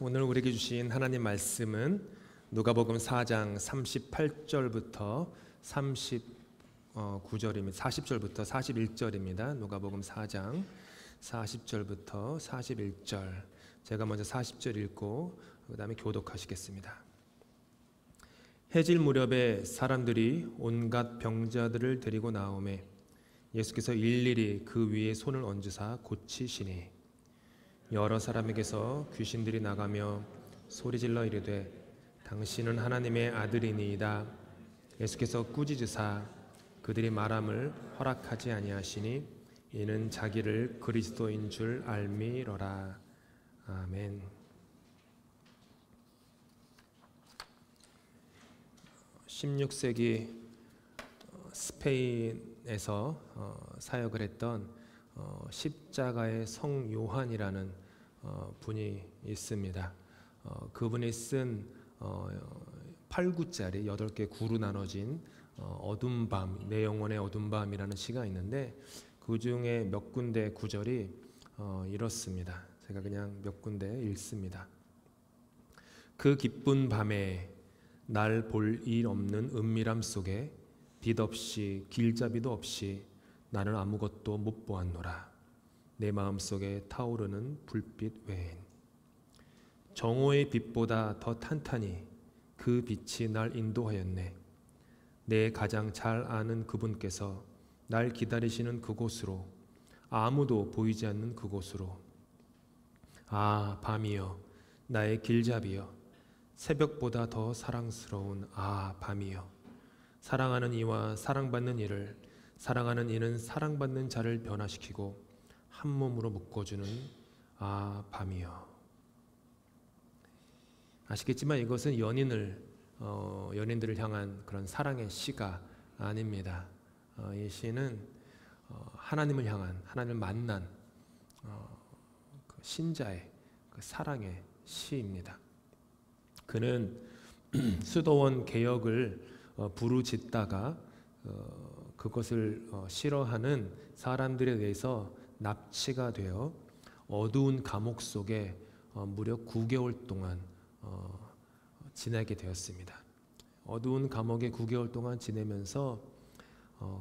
오늘 우리에게 주신 하나님 말씀은 누가복음 4장 38절부터 39절입니다. 40절부터 41절입니다. 누가복음 4장 40절부터 41절. 제가 먼저 40절 읽고 그 다음에 교독하시겠습니다. 해질 무렵에 사람들이 온갖 병자들을 데리고 나오매 예수께서 일일이 그 위에 손을 얹으사 고치시니 여러 사람에게서 귀신들이 나가며 소리질러 이르되 당신은 하나님의 아들이니이다. 예수께서 꾸짖으사 그들이 말함을 허락하지 아니하시니 이는 자기를 그리스도인 줄 알미러라. 아멘. 16세기 스페인에서 사역을 했던 십자가의 성 요한이라는 분이 있습니다. 그분이 쓴 8구짜리 8개 구로 나눠진 어둠 밤, 내 영혼의 어둠 밤이라는 시가 있는데 그 중에 몇 군데 구절이 이렇습니다. 제가 그냥 몇 군데 읽습니다. 그 기쁜 밤에 날 볼 일 없는 은밀함 속에 빛 없이 길잡이도 없이 나는 아무것도 못 보았노라. 내 마음속에 타오르는 불빛 외엔 정오의 빛보다 더 탄탄히 그 빛이 날 인도하였네. 내 가장 잘 아는 그분께서 날 기다리시는 그곳으로, 아무도 보이지 않는 그곳으로. 아, 밤이여, 나의 길잡이여, 새벽보다 더 사랑스러운 밤이여. 사랑하는 이와 사랑받는 이를, 사랑하는 이는 사랑받는 자를 변화시키고 한 몸으로 묶어주는 밤이여. 아시겠지만 이것은 연인들을 향한 그런 사랑의 시가 아닙니다. 이 시는 하나님을 향한, 하나님을 만난 그 신자의 그 사랑의 시입니다. 그는 수도원 개혁을 부르짖다가 그것을 싫어하는 사람들에 대해서 납치가 되어 어두운 감옥 속에 무려 9개월 동안 지내게 되었습니다. 어두운 감옥에 9개월 동안 지내면서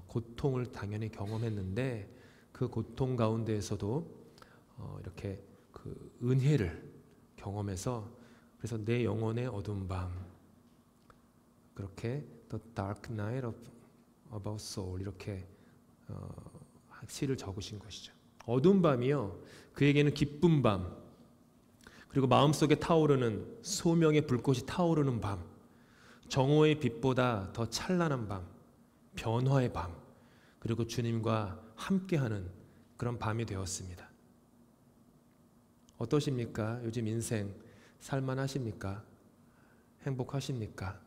고통을 당연히 경험했는데 그 고통 가운데에서도 이렇게 그 은혜를 경험해서, 그래서 내 영혼의 어두운 밤, 그렇게 The Dark Night About Soul, 이렇게 시를 적으신 것이죠. 어두운 밤이요, 그에게는 기쁜 밤, 그리고 마음속에 타오르는 소명의 불꽃이 타오르는 밤, 정오의 빛보다 더 찬란한 밤, 변화의 밤, 그리고 주님과 함께하는 그런 밤이 되었습니다. 어떠십니까? 요즘 인생 살만하십니까? 행복하십니까?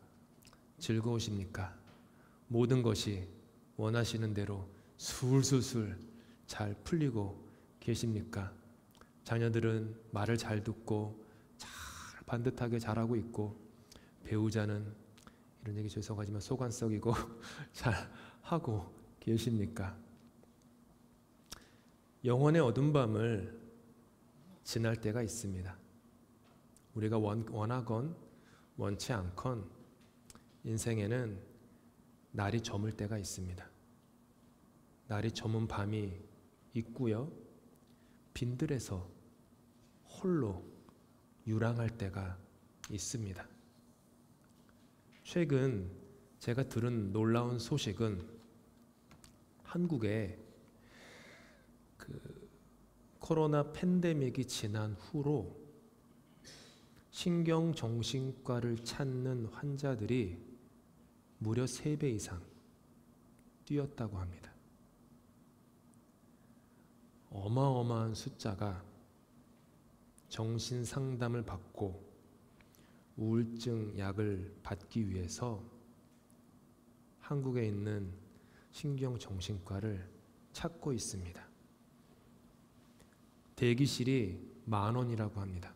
즐거우십니까? 모든 것이 원하시는 대로 술술술 잘 풀리고 계십니까? 자녀들은 말을 잘 듣고 잘 반듯하게 잘하고 있고, 배우자는, 이런 얘기 죄송하지만 속안 썩이고 잘 하고 계십니까? 영혼의 어두운 밤을 지날 때가 있습니다. 우리가 원하건 원치 않건 인생에는 날이 저물 때가 있습니다. 날이 저문 밤이 있고요, 빈들에서 홀로 유랑할 때가 있습니다. 최근 제가 들은 놀라운 소식은 한국에 그 코로나 팬데믹이 지난 후로 신경정신과를 찾는 환자들이 무려 3배 이상 뛰었다고 합니다. 어마어마한 숫자가 정신상담을 받고 우울증 약을 받기 위해서 한국에 있는 신경정신과를 찾고 있습니다. 대기실이 10,000원이라고 합니다.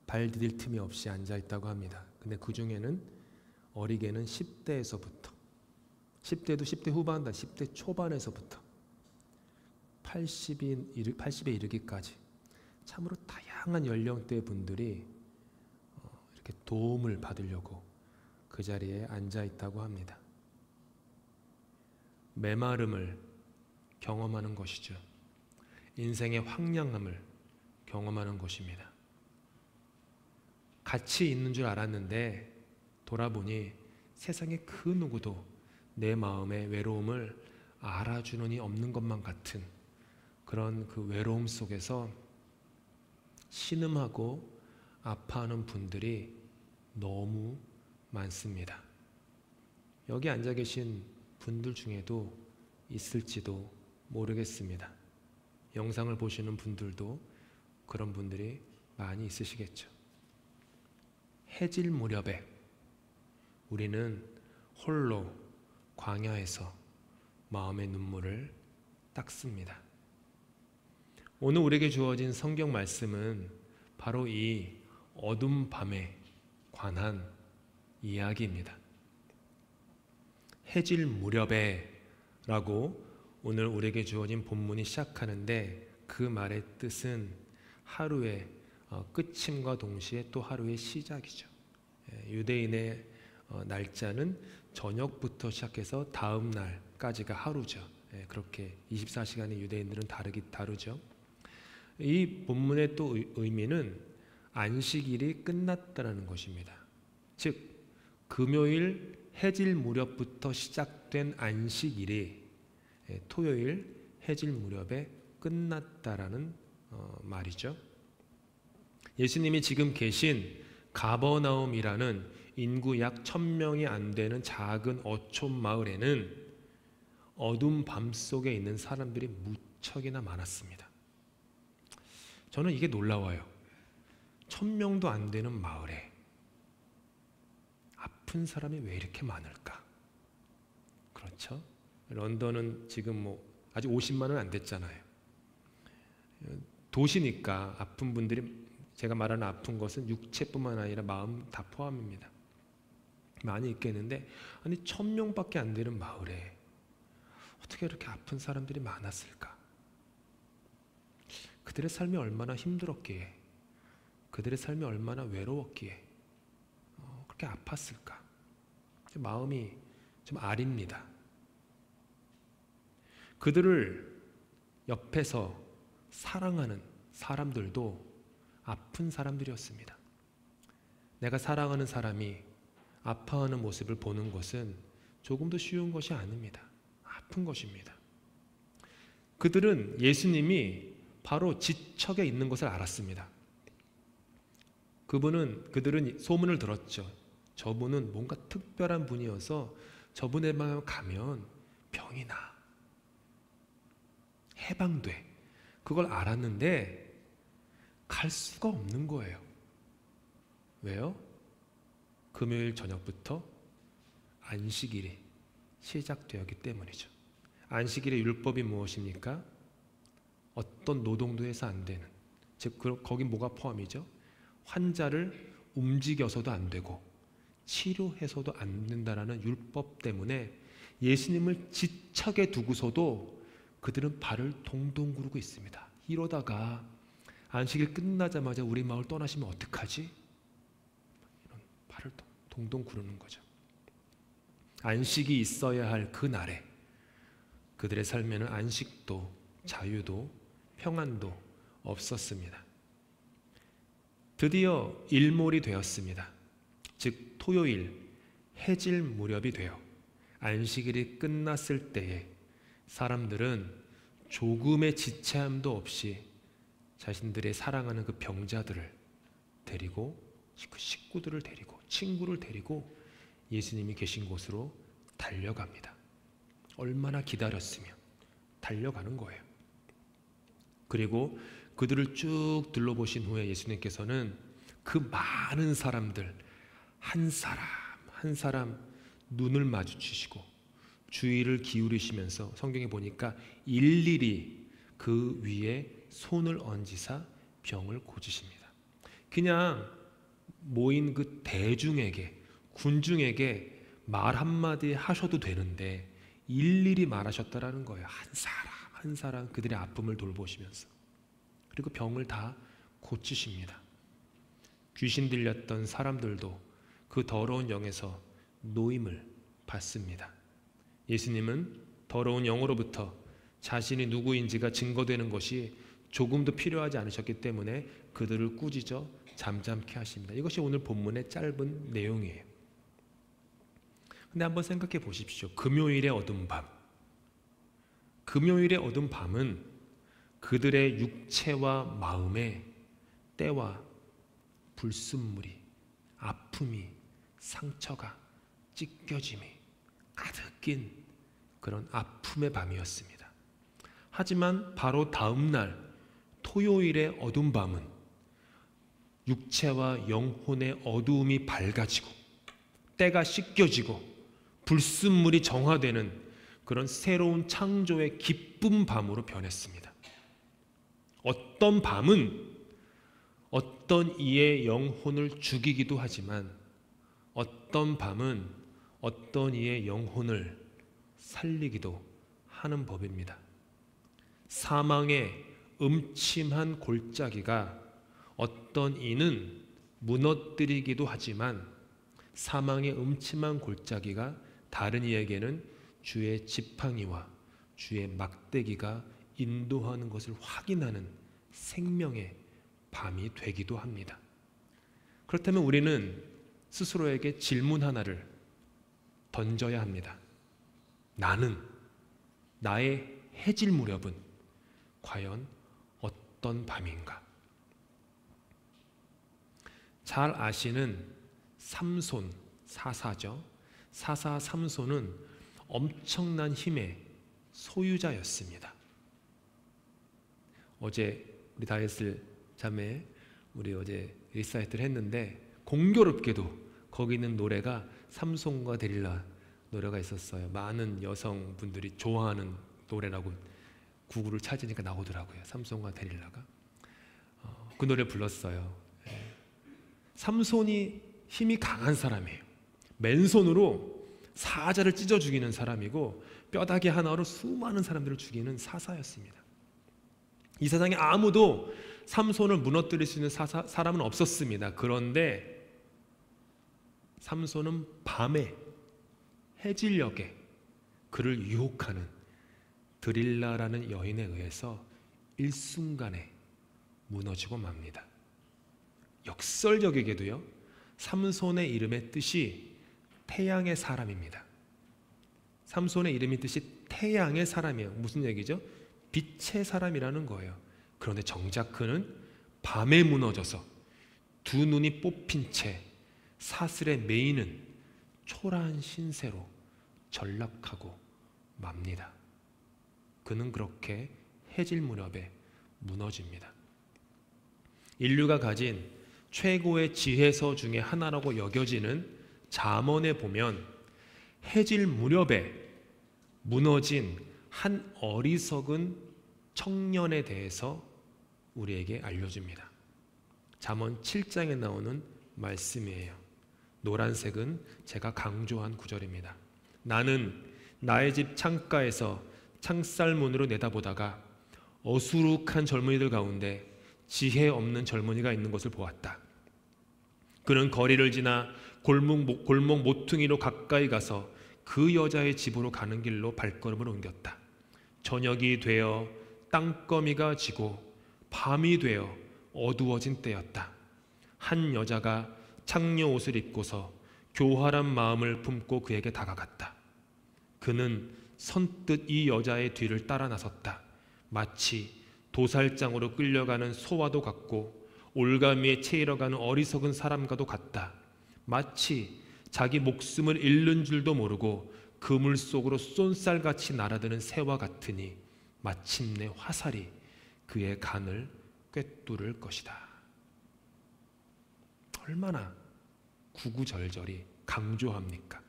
발 디딜 틈이 없이 앉아있다고 합니다. 근데 그 중에는 어리게는 10대에서부터, 10대도 10대 후반다, 10대 초반에서부터 80에 이르기까지 참으로 다양한 다양한 연령대 분들이 이렇게 도움을 받으려고 그 자리에 앉아 있다고 합니다. 메마름을 경험하는 것이죠. 인생의 황량함을 경험하는 것입니다. 같이 있는 줄 알았는데 돌아보니 세상에 그 누구도 내 마음의 외로움을 알아주는 이 없는 것만 같은 그런 그 외로움 속에서 신음하고 아파하는 분들이 너무 많습니다. 여기 앉아 계신 분들 중에도 있을지도 모르겠습니다. 영상을 보시는 분들도 그런 분들이 많이 있으시겠죠. 해질 무렵에 우리는 홀로 광야에서 마음의 눈물을 닦습니다. 오늘 우리에게 주어진 성경 말씀은 바로 이 어둠 밤에 관한 이야기입니다. 해질 무렵에 라고 오늘 우리에게 주어진 본문이 시작하는데 그 말의 뜻은 하루의 끝임과 동시에 또 하루의 시작이죠. 유대인의 날짜는 저녁부터 시작해서 다음 날까지가 하루죠. 그렇게 24시간의 유대인들은 다르죠. 이 본문의 또 의미는 안식일이 끝났다는 것입니다. 즉 금요일 해질 무렵부터 시작된 안식일이 토요일 해질 무렵에 끝났다라는 말이죠. 예수님이 지금 계신 가버나움이라는 인구 약 1000명이 안 되는 작은 어촌 마을에는 어둠 밤 속에 있는 사람들이 무척이나 많았습니다. 저는 이게 놀라워요. 1000명도 안 되는 마을에 아픈 사람이 왜 이렇게 많을까? 그렇죠? 런던은 지금 아직 50만은 안 됐잖아요. 도시니까 아픈 분들이, 제가 말하는 아픈 것은 육체뿐만 아니라 마음 다 포함입니다. 많이 있겠는데 아니 1000명밖에 안 되는 마을에 어떻게 이렇게 아픈 사람들이 많았을까? 그들의 삶이 얼마나 힘들었기에, 그들의 삶이 얼마나 외로웠기에 그렇게 아팠을까? 마음이 좀 아립니다. 그들을 옆에서 사랑하는 사람들도 아픈 사람들이었습니다. 내가 사랑하는 사람이 아파하는 모습을 보는 것은 조금도 쉬운 것이 아닙니다. 아픈 것입니다. 그들은 예수님이 바로 지척에 있는 것을 알았습니다. 그들은 소문을 들었죠. 저분은 뭔가 특별한 분이어서 저분에만 가면 병이 나, 해방돼. 그걸 알았는데 갈 수가 없는 거예요. 왜요? 금요일 저녁부터 안식일이 시작되었기 때문이죠. 안식일의 율법이 무엇입니까? 어떤 노동도 해서 안 되는, 즉 거긴 뭐가 포함이죠? 환자를 움직여서도 안 되고 치료해서도 안 된다라는 율법 때문에 예수님을 지척에 두고서도 그들은 발을 동동 구르고 있습니다. 이러다가 안식일 끝나자마자 우리 마을 떠나시면 어떡하지? 이런 발을 동동 구르는 거죠. 안식이 있어야 할 그 날에 그들의 삶에는 안식도 자유도 평안도 없었습니다. 드디어 일몰이 되었습니다. 즉 토요일 해질 무렵이 되어 안식일이 끝났을 때에 사람들은 조금의 지체함도 없이 자신들의 사랑하는 그 병자들을 데리고, 그 식구들을 데리고, 친구를 데리고 예수님이 계신 곳으로 달려갑니다. 얼마나 기다렸으면 달려가는 거예요. 그리고 그들을 쭉 둘러보신 후에 예수님께서는 그 많은 사람들 한 사람 한 사람 눈을 마주치시고 주의를 기울이시면서 성경에 보니까 일일이 그 위에 손을 얹으사 병을 고치십니다. 그냥 모인 그 대중에게, 군중에게 말 한마디 하셔도 되는데 일일이 말하셨다라는 거예요. 한 사람 한 사람 그들의 아픔을 돌보시면서, 그리고 병을 다 고치십니다. 귀신 들렸던 사람들도 그 더러운 영에서 노임을 받습니다. 예수님은 더러운 영으로부터 자신이 누구인지가 증거되는 것이 조금도 필요하지 않으셨기 때문에 그들을 꾸짖어 잠잠케 하십니다. 이것이 오늘 본문의 짧은 내용이에요. 근데 한번 생각해 보십시오. 금요일의 어두운 밤. 금요일의 어두운 밤은 그들의 육체와 마음에 때와 불순물이, 아픔이, 상처가, 찢겨짐이 가득 낀 그런 아픔의 밤이었습니다. 하지만 바로 다음 날 토요일의 어두운 밤은 육체와 영혼의 어두움이 밝아지고 때가 씻겨지고 불순물이 정화되는 그런 새로운 창조의 기쁜 밤으로 변했습니다. 어떤 밤은 어떤 이의 영혼을 죽이기도 하지만 어떤 밤은 어떤 이의 영혼을 살리기도 하는 법입니다. 사망의 음침한 골짜기가 어떤 이는 무너뜨리기도 하지만 사망의 음침한 골짜기가 다른 이에게는 주의 지팡이와 주의 막대기가 인도하는 것을 확인하는 생명의 밤이 되기도 합니다. 그렇다면 우리는 스스로에게 질문 하나를 던져야 합니다. 나의 해질 무렵은 과연 어떤 밤인가? 잘 아시는 삼손, 사사죠. 사사 삼손은 엄청난 힘의 소유자였습니다. 어제 우리 다이어스 자매 우리 어제 리사이트를 했는데 공교롭게도 거기 있는 노래가 삼손과 데릴라 노래가 있었어요. 많은 여성분들이 좋아하는 노래라고 구글을 찾으니까 나오더라고요. 삼손과 데릴라가 그 노래 불렀어요. 삼손이 힘이 강한 사람이에요. 맨손으로 사자를 찢어 죽이는 사람이고 뼈다귀 하나로 수많은 사람들을 죽이는 사사였습니다. 이 세상에 아무도 삼손을 무너뜨릴 수 있는 사람은 없었습니다. 그런데 삼손은 밤에 해질녘에 그를 유혹하는 드릴라라는 여인에 의해서 일순간에 무너지고 맙니다. 역설적이게도요, 삼손의 이름의 뜻이 태양의 사람입니다. 삼손의 이름의 뜻이 태양의 사람이에요. 무슨 얘기죠? 빛의 사람이라는 거예요. 그런데 정작 그는 밤에 무너져서 두 눈이 뽑힌 채 사슬에 매이는 초라한 신세로 전락하고 맙니다. 그는 그렇게 해질 무렵에 무너집니다. 인류가 가진 최고의 지혜서 중에 하나라고 여겨지는 잠언에 보면 해질 무렵에 무너진 한 어리석은 청년에 대해서 우리에게 알려줍니다. 잠언 7장에 나오는 말씀이에요. 노란색은 제가 강조한 구절입니다. 나는 나의 집 창가에서 창살문으로 내다보다가 어수룩한 젊은이들 가운데 지혜 없는 젊은이가 있는 것을 보았다. 그는 거리를 지나 골목 모퉁이로 가까이 가서 그 여자의 집으로 가는 길로 발걸음을 옮겼다. 저녁이 되어 땅거미가 지고 밤이 되어 어두워진 때였다. 한 여자가 창녀 옷을 입고서 교활한 마음을 품고 그에게 다가갔다. 그는 선뜻 이 여자의 뒤를 따라 나섰다. 마치 도살장으로 끌려가는 소와도 같고 올가미에 채이러가는 어리석은 사람과도 같다. 마치 자기 목숨을 잃는 줄도 모르고 그물 속으로 쏜살같이 날아드는 새와 같으니 마침내 화살이 그의 간을 꿰뚫을 것이다. 얼마나 구구절절히 강조합니까?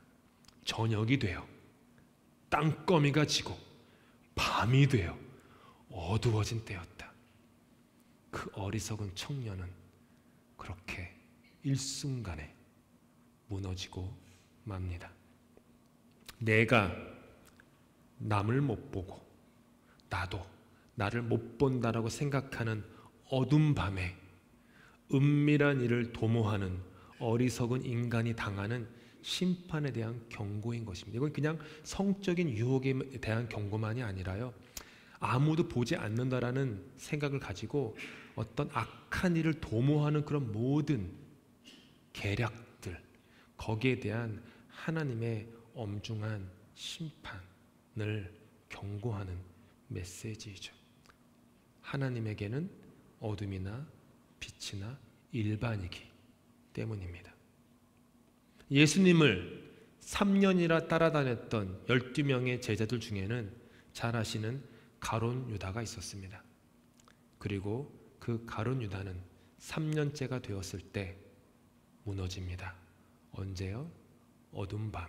저녁이 되어 땅거미가 지고 밤이 되어 어두워진 때였다. 그 어리석은 청년은 그렇게 일순간에 무너지고 맙니다. 내가 남을 못 보고 나도 나를 못 본다라고 생각하는 어둠 밤에 은밀한 일을 도모하는 어리석은 인간이 당하는 심판에 대한 경고인 것입니다. 이건 그냥 성적인 유혹에 대한 경고만이 아니라요, 아무도 보지 않는다라는 생각을 가지고 어떤 악한 일을 도모하는 그런 모든 계략들, 거기에 대한 하나님의 엄중한 심판을 경고하는 메시지이죠. 하나님에게는 어둠이나 빛이나 일반이기 때문입니다. 예수님을 3년이나 따라다녔던 12명의 제자들 중에는 잘 아시는 가룟 유다가 있었습니다. 그리고 그 가룟 유다는 3년째가 되었을 때 무너집니다. 언제요? 어두운 밤,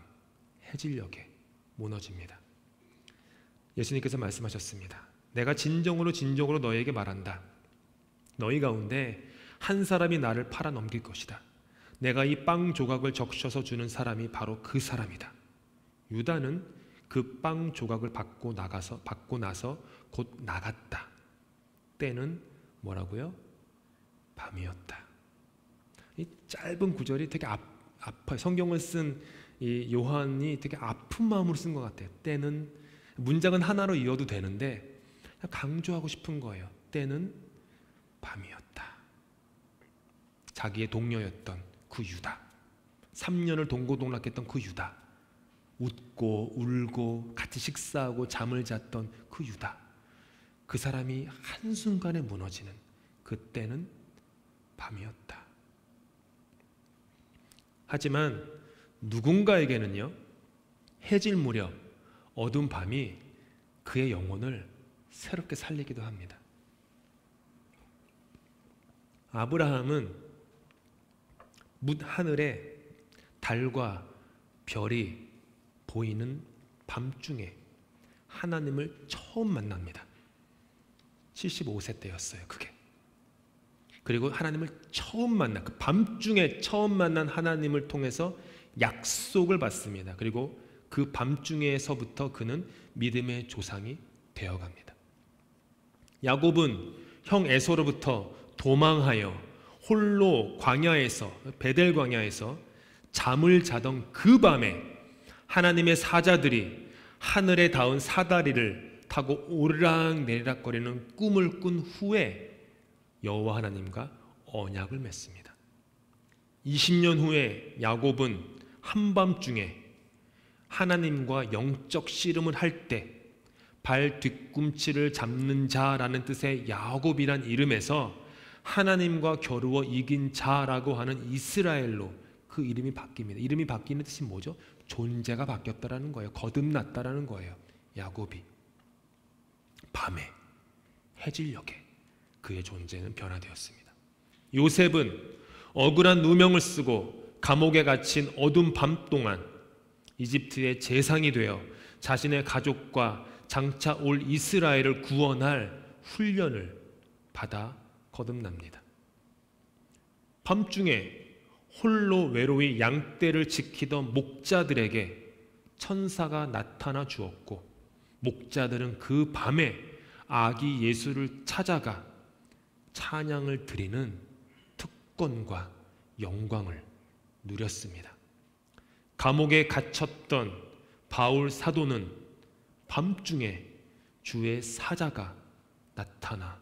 해질녘에 무너집니다. 예수님께서 말씀하셨습니다. 내가 진정으로 너희에게 말한다. 너희 가운데 한 사람이 나를 팔아 넘길 것이다. 내가 이 빵 조각을 적셔서 주는 사람이 바로 그 사람이다. 유다는 그 빵 조각을 받고 나서 곧 나갔다. 때는 뭐라고요? 밤이었다. 이 짧은 구절이 되게 아파요. 성경을 쓴 이 요한이 되게 아픈 마음으로 쓴 것 같아요. 때는, 문장은 하나로 이어도 되는데 강조하고 싶은 거예요. 때는 밤이었다. 자기의 동료였던 그 유다, 3년을 동고동락했던 그 유다, 웃고 울고 같이 식사하고 잠을 잤던 그 유다, 그 사람이 한순간에 무너지는 그때는 밤이었다. 하지만 누군가에게는요, 해질 무렵 어두운 밤이 그의 영혼을 새롭게 살리기도 합니다. 아브라함은 하늘에 달과 별이 보이는 밤중에 하나님을 처음 만납니다. 75세 때였어요, 그게. 그리고 하나님을 처음 그 밤중에 처음 만난 하나님을 통해서 약속을 받습니다. 그리고 그 밤중에서부터 그는 믿음의 조상이 되어갑니다. 야곱은 형 에서로부터 도망하여 홀로 광야에서, 베델 광야에서 잠을 자던 그 밤에 하나님의 사자들이 하늘에 닿은 사다리를 타고 오르락내리락거리는 꿈을 꾼 후에 여호와 하나님과 언약을 맺습니다. 20년 후에 야곱은 한밤중에 하나님과 영적 씨름을 할 때 발 뒤꿈치를 잡는 자라는 뜻의 야곱이란 이름에서 하나님과 겨루어 이긴 자라고 하는 이스라엘로 그 이름이 바뀝니다. 이름이 바뀌는 뜻이 뭐죠? 존재가 바뀌었다라는 거예요. 거듭났다라는 거예요. 야곱이 밤에 해질녘에 그의 존재는 변화되었습니다. 요셉은 억울한 누명을 쓰고 감옥에 갇힌 어두운 밤 동안 이집트의 재상이 되어 자신의 가족과 장차 올 이스라엘을 구원할 훈련을 받아 거듭납니다. 밤중에 홀로 외로이 양떼를 지키던 목자들에게 천사가 나타나 주었고, 목자들은 그 밤에 아기 예수를 찾아가 찬양을 드리는 특권과 영광을 누렸습니다. 감옥에 갇혔던 바울 사도는 밤중에 주의 사자가 나타나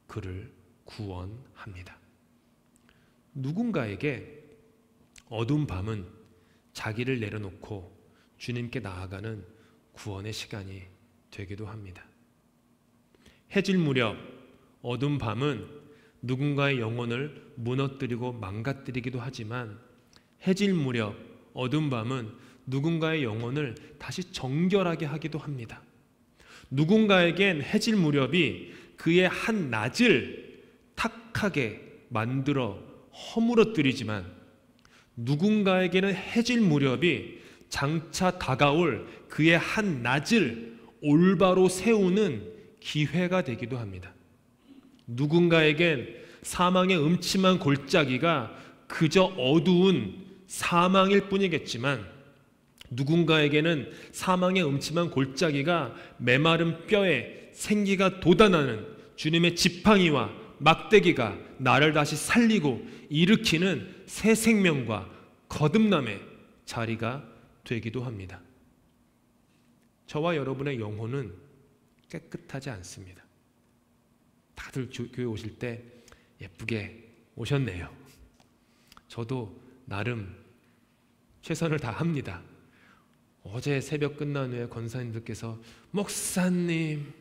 그를 구원합니다. 누군가에게 어두운 밤은 자기를 내려놓고 주님께 나아가는 구원의 시간이 되기도 합니다. 해질 무렵 어두운 밤은 누군가의 영혼을 무너뜨리고 망가뜨리기도 하지만, 해질 무렵 어두운 밤은 누군가의 영혼을 다시 정결하게 하기도 합니다. 누군가에겐 해질 무렵이 그의 한 낮을 탁하게 만들어 허물어뜨리지만, 누군가에게는 해질 무렵이 장차 다가올 그의 한 낮을 올바로 세우는 기회가 되기도 합니다. 누군가에겐 사망의 음침한 골짜기가 그저 어두운 사망일 뿐이겠지만, 누군가에게는 사망의 음침한 골짜기가 메마른 뼈에 생기가 돋아나는 주님의 지팡이와 막대기가 나를 다시 살리고 일으키는 새 생명과 거듭남의 자리가 되기도 합니다. 저와 여러분의 영혼은 깨끗하지 않습니다. 다들 교회 오실 때 예쁘게 오셨네요. 저도 나름 최선을 다합니다. 어제 새벽 끝난 후에 권사님들께서 목사님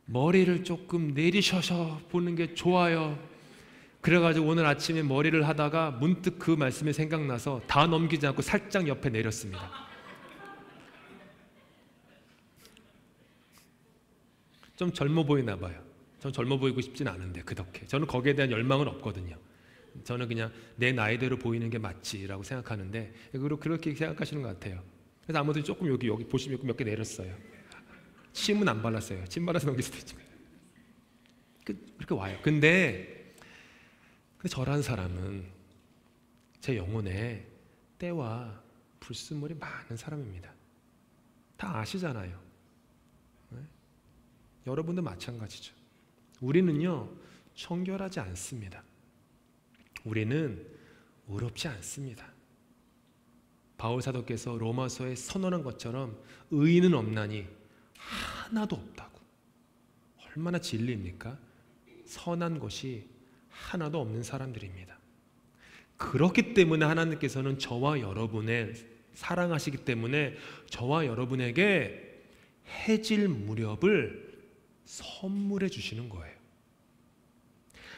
머리를 조금 내리셔서 보는 게 좋아요. 그래가지고 오늘 아침에 머리를 하다가 문득 그 말씀이 생각나서 다 넘기지 않고 살짝 옆에 내렸습니다. 좀 젊어 보이나 봐요. 전 젊어 보이고 싶진 않은데 그 덕에 저는 거기에 대한 열망은 없거든요. 저는 그냥 내 나이대로 보이는 게 맞지라고 생각하는데 그렇게 생각하시는 것 같아요. 그래서 아무튼 조금 여기 보시면 몇 개 내렸어요. 침은 안 발랐어요. 침 발라서 넘길 수도 있지만 그렇게 와요. 근데 저란 사람은 제 영혼에 때와 불순물이 많은 사람입니다. 다 아시잖아요. 네? 여러분도 마찬가지죠. 우리는요 청결하지 않습니다. 우리는 의롭지 않습니다. 바울 사도께서 로마서에 선언한 것처럼 의인은 없나니 하나도 없다고. 얼마나 진리입니까? 선한 것이 하나도 없는 사람들입니다. 그렇기 때문에 하나님께서는 저와 여러분을 사랑하시기 때문에 저와 여러분에게 해질 무렵을 선물해 주시는 거예요.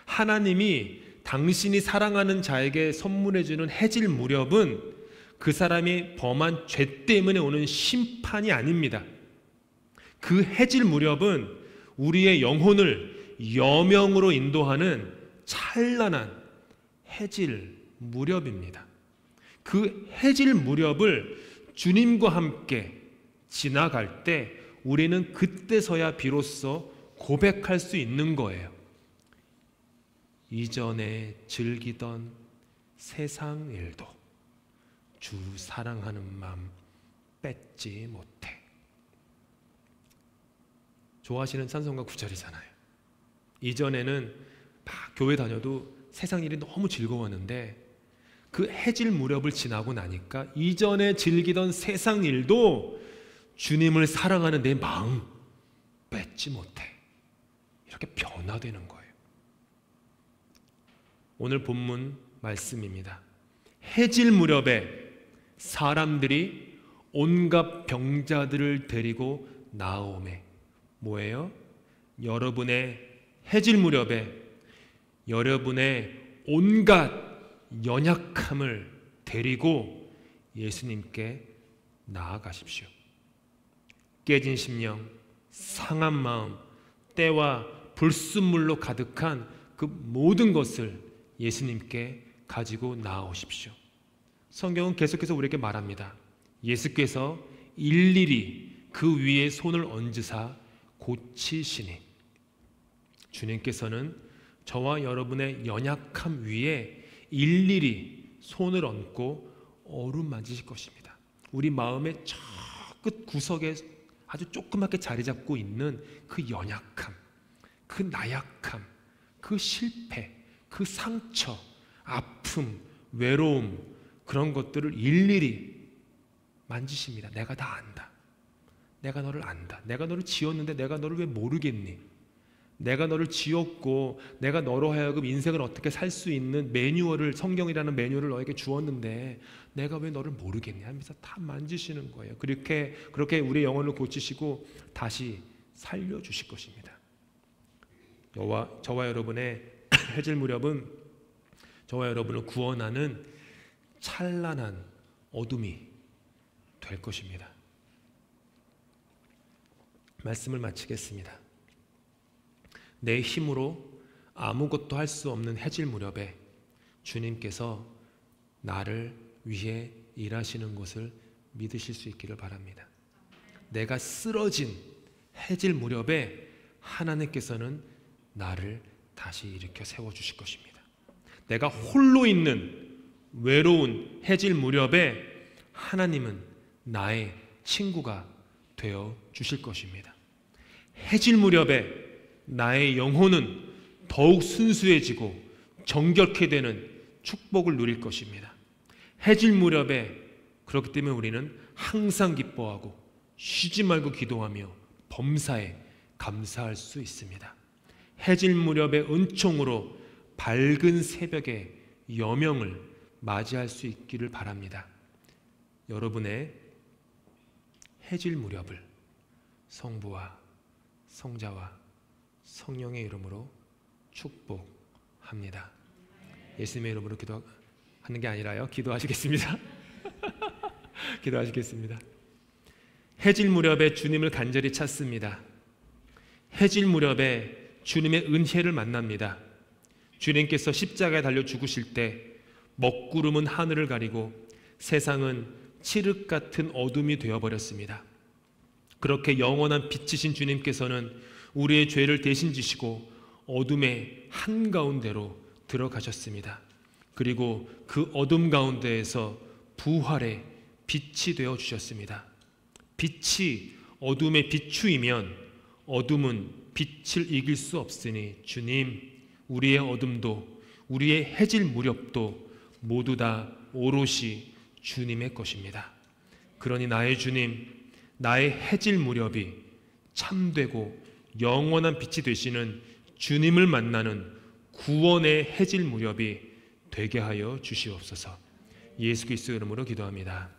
하나님이 당신이 사랑하는 자에게 선물해 주는 해질 무렵은 그 사람이 범한 죄 때문에 오는 심판이 아닙니다. 그 해질 무렵은 우리의 영혼을 여명으로 인도하는 찬란한 해질 무렵입니다. 그 해질 무렵을 주님과 함께 지나갈 때 우리는 그때서야 비로소 고백할 수 있는 거예요. 이전에 즐기던 세상 일도 주 사랑하는 마음 뺏지 못해. 좋아하시는 찬송가 구절이잖아요. 이전에는 막 교회 다녀도 세상 일이 너무 즐거웠는데 그 해질 무렵을 지나고 나니까 이전에 즐기던 세상 일도 주님을 사랑하는 내 마음 뺏지 못해. 이렇게 변화되는 거예요. 오늘 본문 말씀입니다. 해질 무렵에 사람들이 온갖 병자들을 데리고 나오매. 뭐예요? 여러분의 해질 무렵에 여러분의 온갖 연약함을 데리고 예수님께 나아가십시오. 깨진 심령, 상한 마음, 때와 불순물로 가득한 그 모든 것을 예수님께 가지고 나아오십시오. 성경은 계속해서 우리에게 말합니다. 예수께서 일일이 그 위에 손을 얹으사 고치시니. 주님께서는 저와 여러분의 연약함 위에 일일이 손을 얹고 어루만지실 것입니다. 우리 마음의 저 끝 구석에 아주 조그맣게 자리 잡고 있는 그 연약함, 그 나약함, 그 실패, 그 상처, 아픔, 외로움, 그런 것들을 일일이 만지십니다. 내가 다 안다. 내가 너를 안다. 내가 너를 지었는데 내가 너를 왜 모르겠니? 내가 너를 지었고 내가 너로 하여금 인생을 어떻게 살 수 있는 매뉴얼을, 성경이라는 매뉴얼을 너에게 주었는데 내가 왜 너를 모르겠니? 하면서 다 만지시는 거예요. 그렇게 우리의 영혼을 고치시고 다시 살려주실 것입니다. 저와 여러분의 해질 무렵은 저와 여러분을 구원하는 찬란한 어둠이 될 것입니다. 말씀을 마치겠습니다. 내 힘으로 아무것도 할 수 없는 해질 무렵에 주님께서 나를 위해 일하시는 것을 믿으실 수 있기를 바랍니다. 내가 쓰러진 해질 무렵에 하나님께서는 나를 다시 일으켜 세워주실 것입니다. 내가 홀로 있는 외로운 해질 무렵에 하나님은 나의 친구가 되어 주실 것입니다. 해질 무렵에 나의 영혼은 더욱 순수해지고 정결케 되는 축복을 누릴 것입니다. 해질 무렵에, 그렇기 때문에 우리는 항상 기뻐하고 쉬지 말고 기도하며 범사에 감사할 수 있습니다. 해질 무렵의 은총으로 밝은 새벽의 여명을 맞이할 수 있기를 바랍니다. 여러분의 해질 무렵을 성부와 성자와 성령의 이름으로 축복합니다. 예수님의 이름으로 기도하는 게 아니라요, 기도하시겠습니다. 기도하시겠습니다. 해질 무렵에 주님을 간절히 찾습니다. 해질 무렵에 주님의 은혜를 만납니다. 주님께서 십자가에 달려 죽으실 때 먹구름은 하늘을 가리고 세상은 칠흑 같은 어둠이 되어버렸습니다. 그렇게 영원한 빛이신 주님께서는 우리의 죄를 대신 지시고 어둠의 한가운데로 들어가셨습니다. 그리고 그 어둠 가운데에서 부활의 빛이 되어 주셨습니다. 빛이 어둠의 비추이면 어둠은 빛을 이길 수 없으니 주님, 우리의 어둠도 우리의 해질 무렵도 모두 다 오롯이 주님의 것입니다. 그러니 나의 주님, 나의 해질 무렵이 참되고 영원한 빛이 되시는 주님을 만나는 구원의 해질 무렵이 되게 하여 주시옵소서. 예수 그리스도의 이름으로 기도합니다.